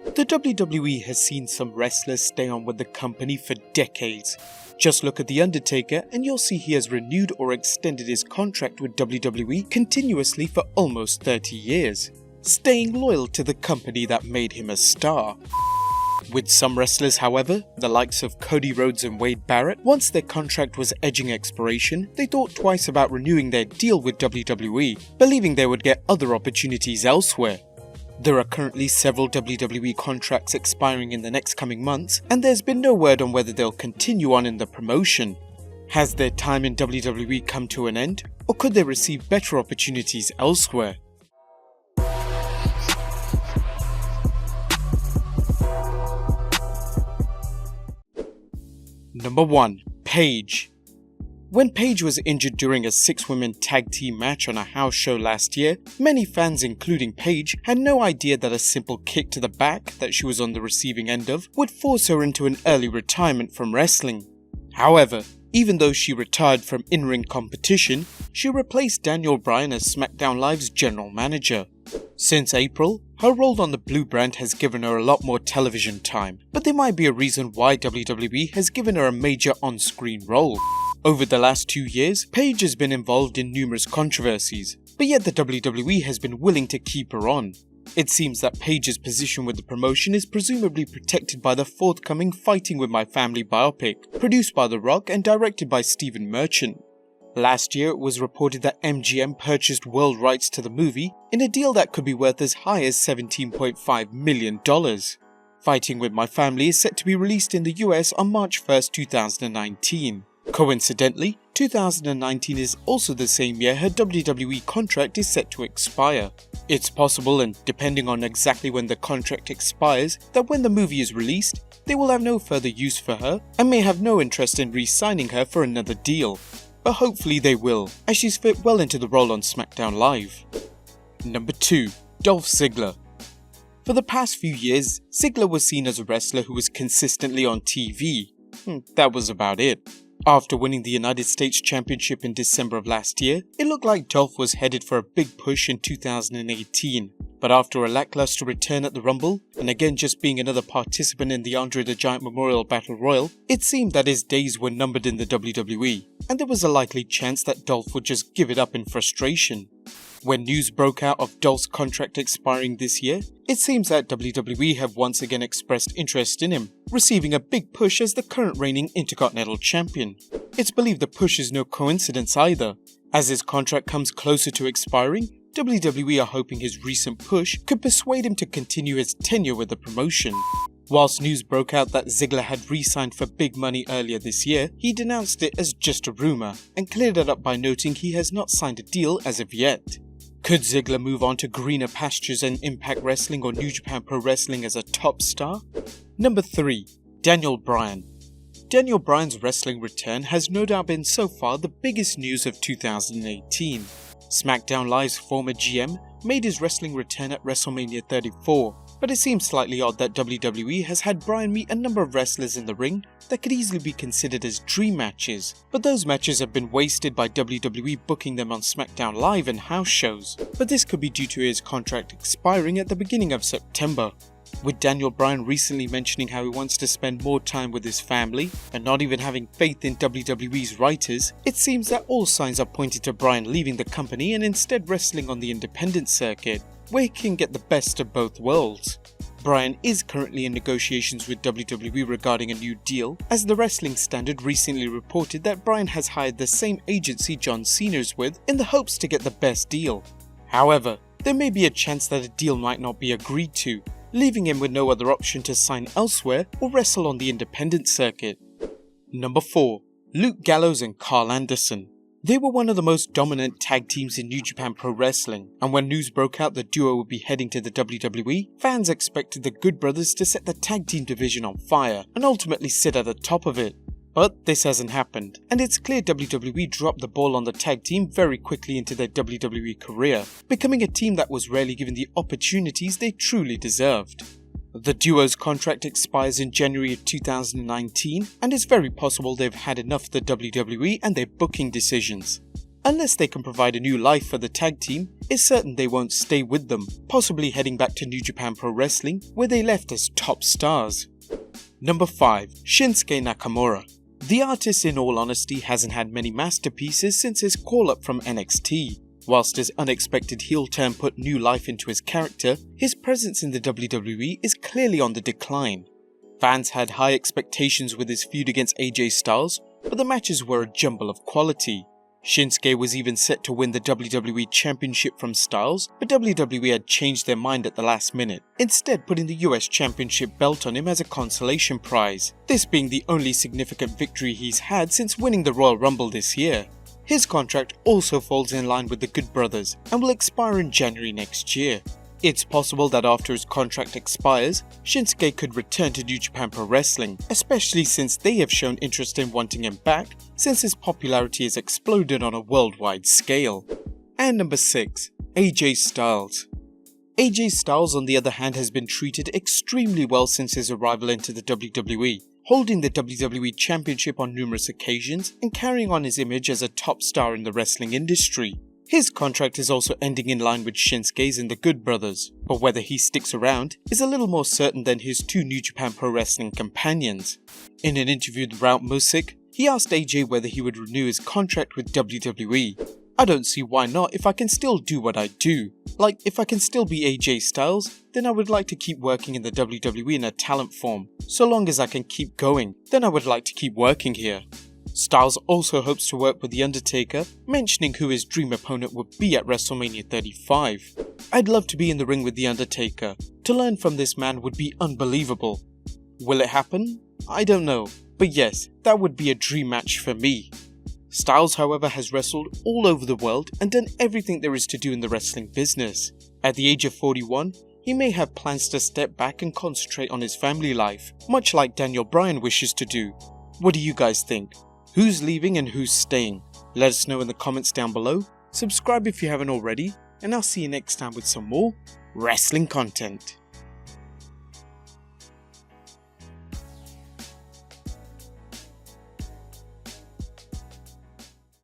The WWE has seen some wrestlers stay on with the company for decades. Just look at The Undertaker and you'll see he has renewed or extended his contract with WWE continuously for almost 30 years, staying loyal to the company that made him a star. With some wrestlers, however, the likes of Cody Rhodes and Wade Barrett, once their contract was edging expiration, they thought twice about renewing their deal with WWE, believing they would get other opportunities elsewhere. There are currently several WWE contracts expiring in the next coming months, and there's been no word on whether they'll continue on in the promotion. Has their time in WWE come to an end, or could they receive better opportunities elsewhere? Number 1. Paige. When Paige was injured during a 6-woman tag team match on a house show last year, many fans including Paige had no idea that a simple kick to the back that she was on the receiving end of would force her into an early retirement from wrestling. However, even though she retired from in-ring competition, she replaced Daniel Bryan as SmackDown Live's general manager. Since April, her role on the Blue brand has given her a lot more television time, but there might be a reason why WWE has given her a major on-screen role. Over the last 2 years, Paige has been involved in numerous controversies, but yet the WWE has been willing to keep her on. It seems that Paige's position with the promotion is presumably protected by the forthcoming Fighting With My Family biopic, produced by The Rock and directed by Stephen Merchant. Last year, it was reported that MGM purchased world rights to the movie in a deal that could be worth as high as $17.5 million. Fighting With My Family is set to be released in the US on March 1st, 2019. Coincidentally, 2019 is also the same year her WWE contract is set to expire. It's possible, and depending on exactly when the contract expires, that when the movie is released, they will have no further use for her and may have no interest in re-signing her for another deal. But hopefully they will, as she's fit well into the role on SmackDown Live. Number 2. Dolph Ziggler. For the past few years, Ziggler was seen as a wrestler who was consistently on TV. That was about it. After winning the United States Championship in December of last year, it looked like Dolph was headed for a big push in 2018. But after a lackluster return at the Rumble, and again just being another participant in the Andre the Giant Memorial Battle Royal, it seemed that his days were numbered in the WWE, and there was a likely chance that Dolph would just give it up in frustration. When news broke out of Dolph's contract expiring this year, it seems that WWE have once again expressed interest in him, receiving a big push as the current reigning Intercontinental Champion. It's believed the push is no coincidence either. As his contract comes closer to expiring, WWE are hoping his recent push could persuade him to continue his tenure with the promotion. Whilst news broke out that Ziggler had re-signed for big money earlier this year, he denounced it as just a rumour and cleared it up by noting he has not signed a deal as of yet. Could Ziggler move on to greener pastures in Impact Wrestling or New Japan Pro Wrestling as a top star? Number 3. Daniel Bryan. Daniel Bryan's wrestling return has no doubt been so far the biggest news of 2018. SmackDown Live's former GM made his wrestling return at WrestleMania 34, but it seems slightly odd that WWE has had Bryan meet a number of wrestlers in the ring that could easily be considered as dream matches, but those matches have been wasted by WWE booking them on SmackDown Live and house shows, but this could be due to his contract expiring at the beginning of September. With Daniel Bryan recently mentioning how he wants to spend more time with his family and not even having faith in WWE's writers, it seems that all signs are pointing to Bryan leaving the company and instead wrestling on the independent circuit, where he can get the best of both worlds. Bryan is currently in negotiations with WWE regarding a new deal, as the Wrestling Standard recently reported that Bryan has hired the same agency John Cena's with in the hopes to get the best deal. However, there may be a chance that a deal might not be agreed to, leaving him with no other option to sign elsewhere or wrestle on the independent circuit. Number 4. Luke Gallows and Karl Anderson. They were one of the most dominant tag teams in New Japan Pro Wrestling, and when news broke out the duo would be heading to the WWE, fans expected the Good Brothers to set the tag team division on fire and ultimately sit at the top of it. But this hasn't happened, and it's clear WWE dropped the ball on the tag team very quickly into their WWE career, becoming a team that was rarely given the opportunities they truly deserved. The duo's contract expires in January of 2019, and it's very possible they've had enough of the WWE and their booking decisions. Unless they can provide a new life for the tag team, it's certain they won't stay with them, possibly heading back to New Japan Pro Wrestling where they left as top stars. Number 5. Shinsuke Nakamura. The artist, in all honesty, hasn't had many masterpieces since his call-up from NXT. Whilst his unexpected heel turn put new life into his character, his presence in the WWE is clearly on the decline. Fans had high expectations with his feud against AJ Styles, but the matches were a jumble of quality. Shinsuke was even set to win the WWE Championship from Styles, but WWE had changed their mind at the last minute, instead putting the US Championship belt on him as a consolation prize, this being the only significant victory he's had since winning the Royal Rumble this year. His contract also falls in line with the Good Brothers and will expire in January next year. It's possible that after his contract expires, Shinsuke could return to New Japan Pro Wrestling, especially since they have shown interest in wanting him back since his popularity has exploded on a worldwide scale. And number 6. AJ Styles. AJ Styles, on the other hand, has been treated extremely well since his arrival into the WWE, holding the WWE Championship on numerous occasions and carrying on his image as a top star in the wrestling industry. His contract is also ending in line with Shinsuke's and the Good Brothers, but whether he sticks around is a little more certain than his two New Japan Pro Wrestling companions. In an interview with Route Music, he asked AJ whether he would renew his contract with WWE. "I don't see why not if I can still do what I do. Like, if I can still be AJ Styles, then I would like to keep working in the WWE in a talent form. So long as I can keep going, then I would like to keep working here." Styles also hopes to work with The Undertaker, mentioning who his dream opponent would be at WrestleMania 35. "I'd love to be in the ring with The Undertaker. To learn from this man would be unbelievable. Will it happen? I don't know. But yes, that would be a dream match for me." Styles, however, has wrestled all over the world and done everything there is to do in the wrestling business. At the age of 41, he may have plans to step back and concentrate on his family life, much like Daniel Bryan wishes to do. What do you guys think? Who's leaving and who's staying? Let us know in the comments down below. Subscribe if you haven't already, and I'll see you next time with some more wrestling content.